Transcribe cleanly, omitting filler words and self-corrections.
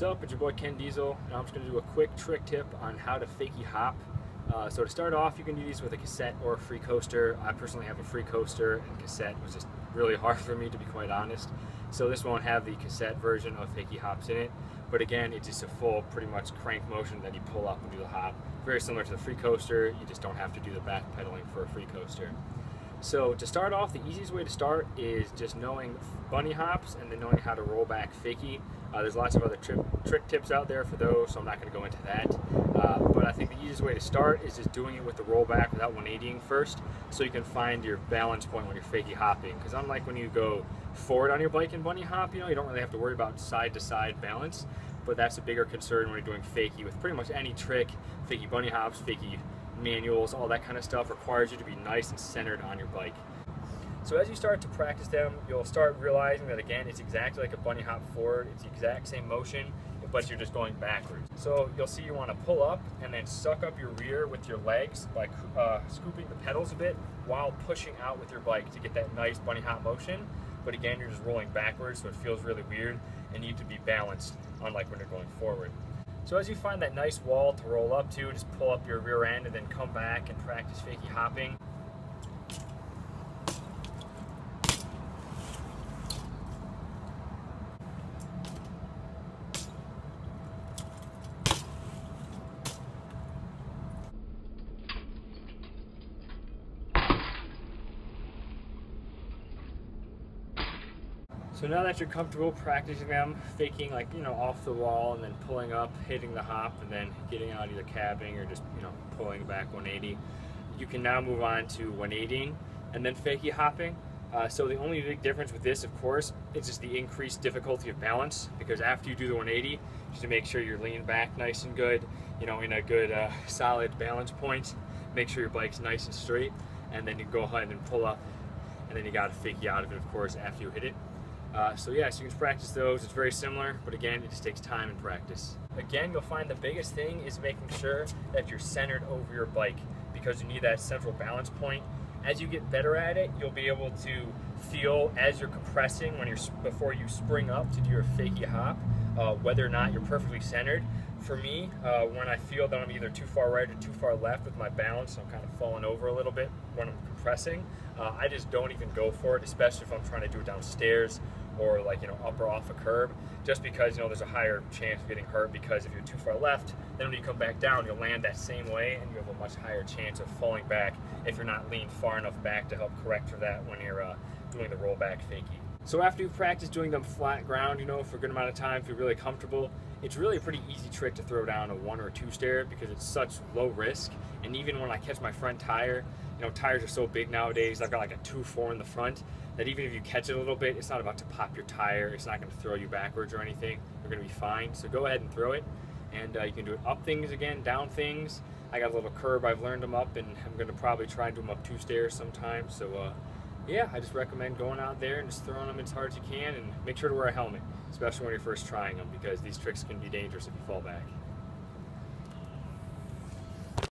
What's up? It's your boy Ken Diesel, and I'm just going to do a quick trick tip on how to fakie hop. So to start off, you can do these with a cassette or a free coaster. I personally have a free coaster, and cassette was just really hard for me, to be quite honest. So this won't have the cassette version of fakie hops in it, but again, it's just a full, pretty much crank motion that you pull up and do the hop. Very similar to the free coaster, you just don't have to do the back pedaling for a free coaster. So to start off, the easiest way to start is just knowing bunny hops and then knowing how to roll back fakie. There's lots of other trick tips out there for those, so I'm not going to go into that. But I think the easiest way to start is just doing it with the rollback without 180ing first, so you can find your balance point when you're fakie hopping. Because unlike when you go forward on your bike in bunny hop, you don't really have to worry about side to side balance. But that's a bigger concern when you're doing fakie with pretty much any trick. Fakie bunny hops, fakie manuals, all that kind of stuff requires you to be nice and centered on your bike. So as you start to practice them, you'll start realizing that again, it's exactly like a bunny hop forward. It's the exact same motion, but you're just going backwards. So you'll see you want to pull up and then suck up your rear with your legs by scooping the pedals a bit while pushing out with your bike to get that nice bunny hop motion. But again, you're just rolling backwards, so it feels really weird and you need to be balanced, unlike when you're going forward. So as you find that nice wall to roll up to, just pull up your rear end and then come back and practice fakie hopping. So now that you're comfortable practicing them, faking like, off the wall and then pulling up, hitting the hop, and then getting out either cabbing or just, pulling back 180, you can now move on to 180ing and then fakie hopping. So the only big difference with this, of course, is just the increased difficulty of balance, because after you do the 180, just to make sure you're leaning back nice and good, in a good solid balance point, make sure your bike's nice and straight, and then you go ahead and pull up, and then you got to fakie out of it, of course, after you hit it. So yeah, so you can practice those. It's very similar, but again, it just takes time and practice. Again, you'll find the biggest thing is making sure that you're centered over your bike, because you need that central balance point. As you get better at it, you'll be able to feel as you're compressing before you spring up to do your fakie hop, whether or not you're perfectly centered. For me, when I feel that I'm either too far right or too far left with my balance, I'm kind of falling over a little bit when I'm compressing, I just don't even go for it, especially if I'm trying to do it downstairs or up or off a curb, just because there's a higher chance of getting hurt, because if you're too far left, then when you come back down, you'll land that same way and you have a much higher chance of falling back if you're not leaned far enough back to help correct for that when you're doing the rollback fakie. So after you've practiced doing them flat ground, for a good amount of time, feel really comfortable, it's really a pretty easy trick to throw down a 1 or 2 stair, because it's such low risk. And even when I catch my front tire, tires are so big nowadays, I've got like a 2.4 in the front, that even if you catch it a little bit, it's not about to pop your tire, it's not going to throw you backwards or anything, you're going to be fine. So go ahead and throw it, and you can do it up things again, down things. I got a little curb, I've learned them up, and I'm going to probably try and do them up 2 stairs sometime. So yeah, I just recommend going out there and just throwing them as hard as you can, and make sure to wear a helmet, especially when you're first trying them, because these tricks can be dangerous if you fall back.